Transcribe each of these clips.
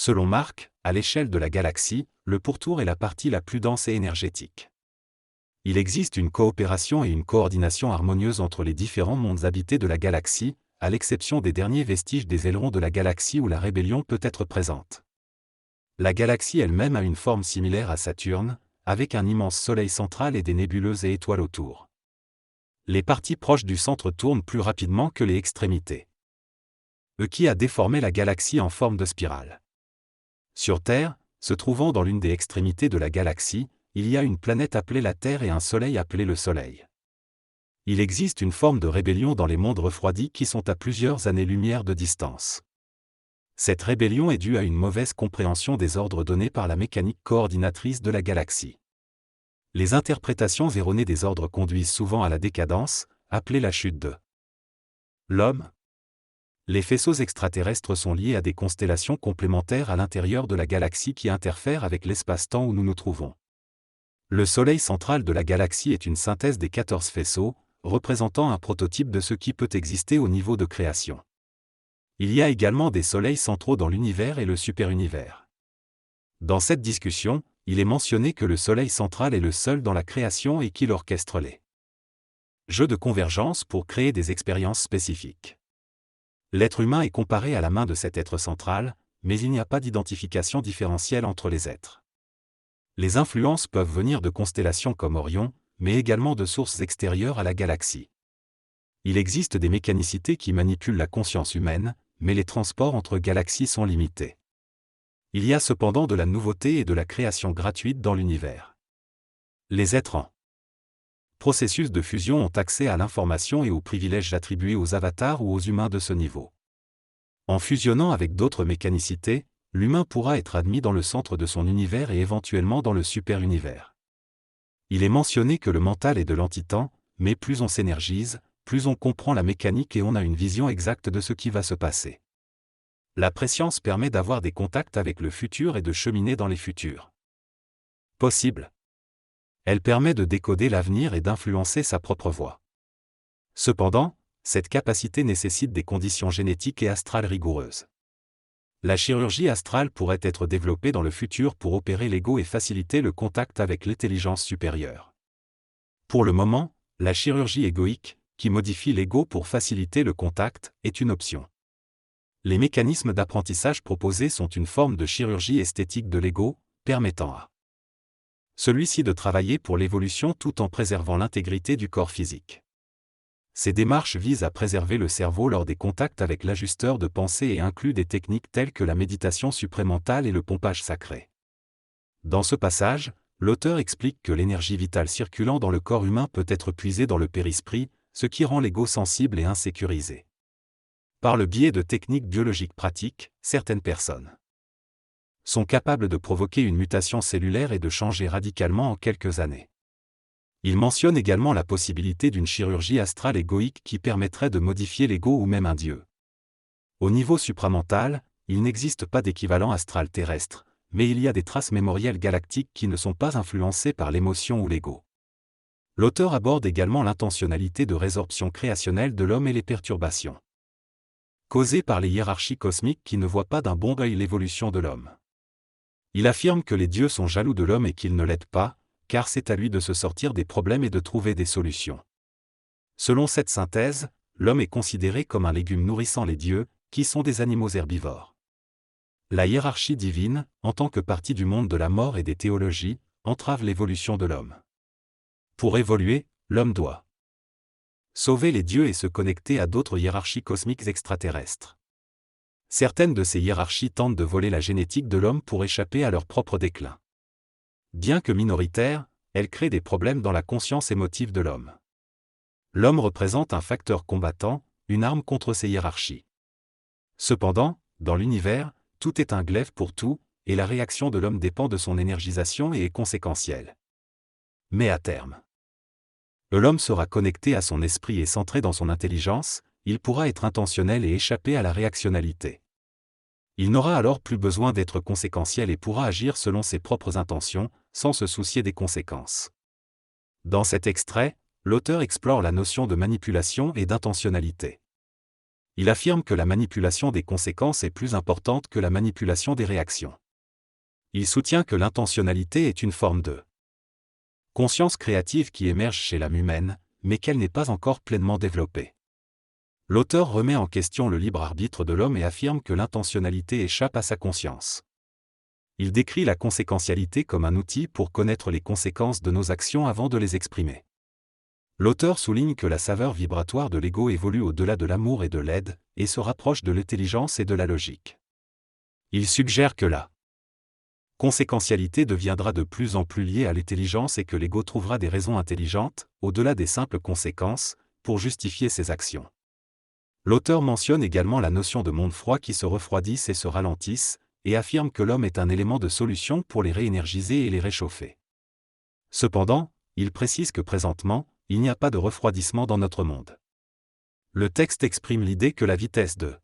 Selon Mark, à l'échelle de la galaxie, le pourtour est la partie la plus dense et énergétique. Il existe une coopération et une coordination harmonieuse entre les différents mondes habités de la galaxie, à l'exception des derniers vestiges des ailerons de la galaxie où la rébellion peut être présente. La galaxie elle-même a une forme similaire à Saturne, avec un immense soleil central et des nébuleuses et étoiles autour. Les parties proches du centre tournent plus rapidement que les extrémités. Qui a déformé la galaxie en forme de spirale. Sur Terre, se trouvant dans l'une des extrémités de la galaxie, il y a une planète appelée la Terre et un soleil appelé le Soleil. Il existe une forme de rébellion dans les mondes refroidis qui sont à plusieurs années-lumière de distance. Cette rébellion est due à une mauvaise compréhension des ordres donnés par la mécanique coordinatrice de la galaxie. Les interprétations erronées des ordres conduisent souvent à la décadence, appelée la chute de l'homme. Les faisceaux extraterrestres sont liés à des constellations complémentaires à l'intérieur de la galaxie qui interfèrent avec l'espace-temps où nous nous trouvons. Le Soleil central de la galaxie est une synthèse des 14 faisceaux, représentant un prototype de ce qui peut exister au niveau de création. Il y a également des soleils centraux dans l'univers et le superunivers. Dans cette discussion, il est mentionné que le Soleil central est le seul dans la création et qu'il orchestre les jeux de convergence pour créer des expériences spécifiques. L'être humain est comparé à la main de cet être central, mais il n'y a pas d'identification différentielle entre les êtres. Les influences peuvent venir de constellations comme Orion, mais également de sources extérieures à la galaxie. Il existe des mécanicités qui manipulent la conscience humaine, mais les transports entre galaxies sont limités. Il y a cependant de la nouveauté et de la création gratuite dans l'univers. Les êtres en processus de fusion ont accès à l'information et aux privilèges attribués aux avatars ou aux humains de ce niveau. En fusionnant avec d'autres mécanicités, l'humain pourra être admis dans le centre de son univers et éventuellement dans le super-univers. Il est mentionné que le mental est de l'antitemps, mais plus on s'énergise, plus on comprend la mécanique et on a une vision exacte de ce qui va se passer. La préscience permet d'avoir des contacts avec le futur et de cheminer dans les futurs possibles. Elle permet de décoder l'avenir et d'influencer sa propre voie. Cependant, cette capacité nécessite des conditions génétiques et astrales rigoureuses. La chirurgie astrale pourrait être développée dans le futur pour opérer l'ego et faciliter le contact avec l'intelligence supérieure. Pour le moment, la chirurgie égoïque, qui modifie l'ego pour faciliter le contact, est une option. Les mécanismes d'apprentissage proposés sont une forme de chirurgie esthétique de l'ego, permettant à celui-ci de travailler pour l'évolution tout en préservant l'intégrité du corps physique. Ces démarches visent à préserver le cerveau lors des contacts avec l'ajusteur de pensée et incluent des techniques telles que la méditation supramentale et le pompage sacré. Dans ce passage, l'auteur explique que l'énergie vitale circulant dans le corps humain peut être puisée dans le périsprit, ce qui rend l'ego sensible et insécurisé. Par le biais de techniques biologiques pratiques, certaines personnes sont capables de provoquer une mutation cellulaire et de changer radicalement en quelques années. Il mentionne également la possibilité d'une chirurgie astrale égoïque qui permettrait de modifier l'ego ou même un dieu. Au niveau supramental, il n'existe pas d'équivalent astral terrestre, mais il y a des traces mémorielles galactiques qui ne sont pas influencées par l'émotion ou l'ego. L'auteur aborde également l'intentionnalité de résorption créationnelle de l'homme et les perturbations causées par les hiérarchies cosmiques qui ne voient pas d'un bon œil l'évolution de l'homme. Il affirme que les dieux sont jaloux de l'homme et qu'ils ne l'aident pas, car c'est à lui de se sortir des problèmes et de trouver des solutions. Selon cette synthèse, l'homme est considéré comme un légume nourrissant les dieux, qui sont des animaux herbivores. La hiérarchie divine, en tant que partie du monde de la mort et des théologies, entrave l'évolution de l'homme. Pour évoluer, l'homme doit sauver les dieux et se connecter à d'autres hiérarchies cosmiques extraterrestres. Certaines de ces hiérarchies tentent de voler la génétique de l'homme pour échapper à leur propre déclin. Bien que minoritaires, elles créent des problèmes dans la conscience émotive de l'homme. L'homme représente un facteur combattant, une arme contre ces hiérarchies. Cependant, dans l'univers, tout est un glaive pour tout, et la réaction de l'homme dépend de son énergisation et est conséquentielle. Mais à terme, l'homme sera connecté à son esprit et centré dans son intelligence, il pourra être intentionnel et échapper à la réactionnalité. Il n'aura alors plus besoin d'être conséquentiel et pourra agir selon ses propres intentions, sans se soucier des conséquences. Dans cet extrait, l'auteur explore la notion de manipulation et d'intentionnalité. Il affirme que la manipulation des conséquences est plus importante que la manipulation des réactions. Il soutient que l'intentionnalité est une forme de conscience créative qui émerge chez l'âme humaine, mais qu'elle n'est pas encore pleinement développée. L'auteur remet en question le libre arbitre de l'homme et affirme que l'intentionnalité échappe à sa conscience. Il décrit la conséquentialité comme un outil pour connaître les conséquences de nos actions avant de les exprimer. L'auteur souligne que la saveur vibratoire de l'ego évolue au-delà de l'amour et de l'aide, et se rapproche de l'intelligence et de la logique. Il suggère que la conséquentialité deviendra de plus en plus liée à l'intelligence et que l'ego trouvera des raisons intelligentes, au-delà des simples conséquences, pour justifier ses actions. L'auteur mentionne également la notion de monde froid qui se refroidissent et se ralentissent, et affirme que l'homme est un élément de solution pour les réénergiser et les réchauffer. Cependant, il précise que présentement, il n'y a pas de refroidissement dans notre monde. Le texte exprime l'idée que la vitesse de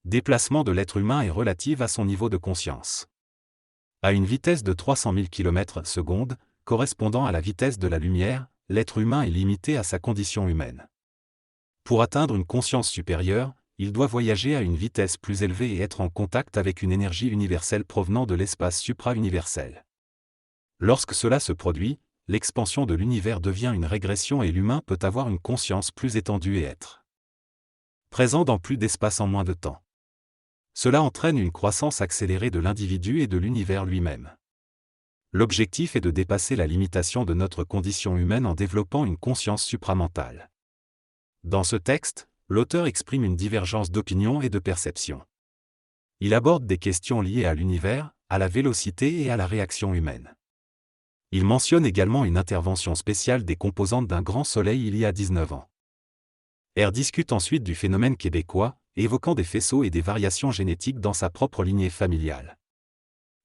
déplacement de l'être humain est relative à son niveau de conscience. À une vitesse de 300 000 km/s, correspondant à la vitesse de la lumière, l'être humain est limité à sa condition humaine. Pour atteindre une conscience supérieure, il doit voyager à une vitesse plus élevée et être en contact avec une énergie universelle provenant de l'espace supra-universel. Lorsque cela se produit, l'expansion de l'univers devient une régression et l'humain peut avoir une conscience plus étendue et être présent dans plus d'espace en moins de temps. Cela entraîne une croissance accélérée de l'individu et de l'univers lui-même. L'objectif est de dépasser la limitation de notre condition humaine en développant une conscience supramentale. Dans ce texte, l'auteur exprime une divergence d'opinion et de perception. Il aborde des questions liées à l'univers, à la vélocité et à la réaction humaine. Il mentionne également une intervention spéciale des composantes d'un grand soleil il y a 19 ans. R discute ensuite du phénomène québécois, évoquant des faisceaux et des variations génétiques dans sa propre lignée familiale.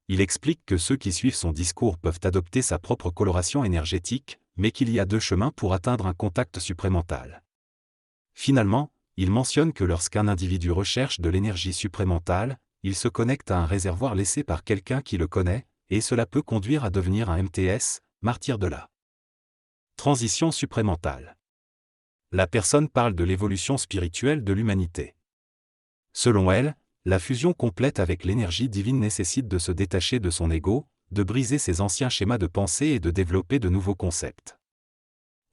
Il explique que ceux qui suivent son discours peuvent adopter sa propre coloration énergétique, mais qu'il y a 2 chemins pour atteindre un contact supramental. Finalement, il mentionne que lorsqu'un individu recherche de l'énergie supramentale, il se connecte à un réservoir laissé par quelqu'un qui le connaît, et cela peut conduire à devenir un MTS, martyr de la transition supramentale. La personne parle de l'évolution spirituelle de l'humanité. Selon elle, la fusion complète avec l'énergie divine nécessite de se détacher de son ego, de briser ses anciens schémas de pensée et de développer de nouveaux concepts.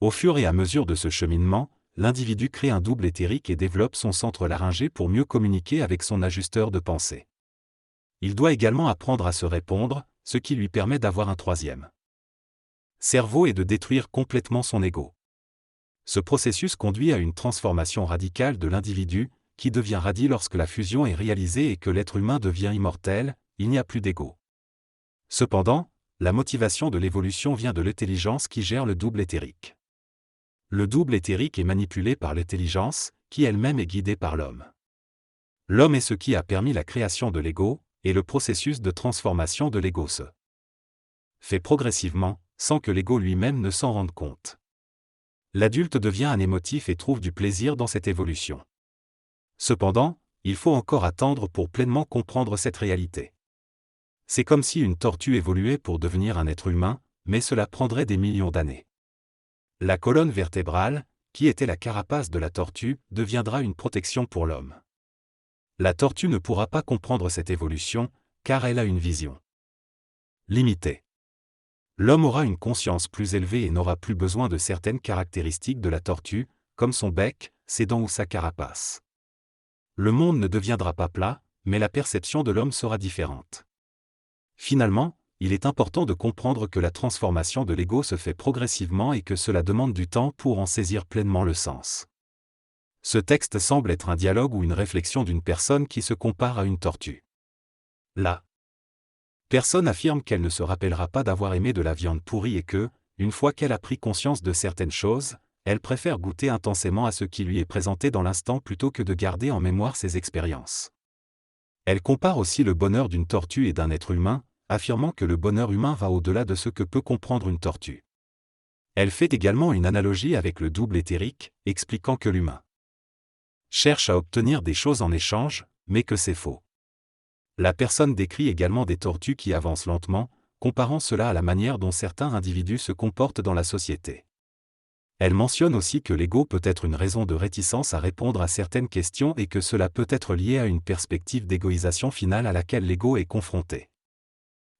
Au fur et à mesure de ce cheminement, l'individu crée un double éthérique et développe son centre laryngé pour mieux communiquer avec son ajusteur de pensée. Il doit également apprendre à se répondre, ce qui lui permet d'avoir un 3e cerveau et de détruire complètement son ego. Ce processus conduit à une transformation radicale de l'individu, qui devient radie lorsque la fusion est réalisée et que l'être humain devient immortel, il n'y a plus d'ego. Cependant, la motivation de l'évolution vient de l'intelligence qui gère le double éthérique. Le double éthérique est manipulé par l'intelligence, qui elle-même est guidée par l'homme. L'homme est ce qui a permis la création de l'ego, et le processus de transformation de l'ego se fait progressivement, sans que l'ego lui-même ne s'en rende compte. L'adulte devient un émotif et trouve du plaisir dans cette évolution. Cependant, il faut encore attendre pour pleinement comprendre cette réalité. C'est comme si une tortue évoluait pour devenir un être humain, mais cela prendrait des millions d'années. La colonne vertébrale, qui était la carapace de la tortue, deviendra une protection pour l'homme. La tortue ne pourra pas comprendre cette évolution, car elle a une vision limitée. L'homme aura une conscience plus élevée et n'aura plus besoin de certaines caractéristiques de la tortue, comme son bec, ses dents ou sa carapace. Le monde ne deviendra pas plat, mais la perception de l'homme sera différente. Finalement, il est important de comprendre que la transformation de l'ego se fait progressivement et que cela demande du temps pour en saisir pleinement le sens. Ce texte semble être un dialogue ou une réflexion d'une personne qui se compare à une tortue. La personne affirme qu'elle ne se rappellera pas d'avoir aimé de la viande pourrie et que, une fois qu'elle a pris conscience de certaines choses, elle préfère goûter intensément à ce qui lui est présenté dans l'instant plutôt que de garder en mémoire ses expériences. Elle compare aussi le bonheur d'une tortue et d'un être humain, affirmant que le bonheur humain va au-delà de ce que peut comprendre une tortue. Elle fait également une analogie avec le double éthérique, expliquant que l'humain cherche à obtenir des choses en échange, mais que c'est faux. La personne décrit également des tortues qui avancent lentement, comparant cela à la manière dont certains individus se comportent dans la société. Elle mentionne aussi que l'ego peut être une raison de réticence à répondre à certaines questions et que cela peut être lié à une perspective d'égoïsation finale à laquelle l'ego est confronté.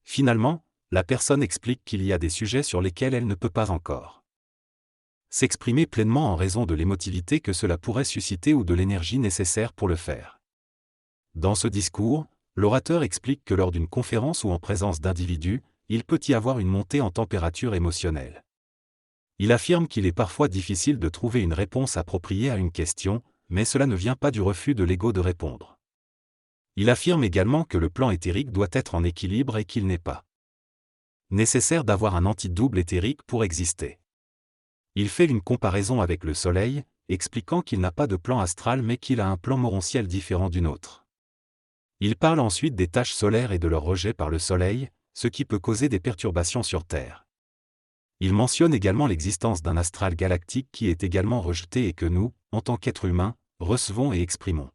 Finalement, la personne explique qu'il y a des sujets sur lesquels elle ne peut pas encore s'exprimer pleinement en raison de l'émotivité que cela pourrait susciter ou de l'énergie nécessaire pour le faire. Dans ce discours, l'orateur explique que lors d'une conférence ou en présence d'individus, il peut y avoir une montée en température émotionnelle. Il affirme qu'il est parfois difficile de trouver une réponse appropriée à une question, mais cela ne vient pas du refus de l'ego de répondre. Il affirme également que le plan éthérique doit être en équilibre et qu'il n'est pas nécessaire d'avoir un antidouble éthérique pour exister. Il fait une comparaison avec le Soleil, expliquant qu'il n'a pas de plan astral mais qu'il a un plan morontiel différent du nôtre. Il parle ensuite des taches solaires et de leur rejet par le Soleil, ce qui peut causer des perturbations sur Terre. Il mentionne également l'existence d'un astral galactique qui est également rejeté et que nous, en tant qu'êtres humains, recevons et exprimons.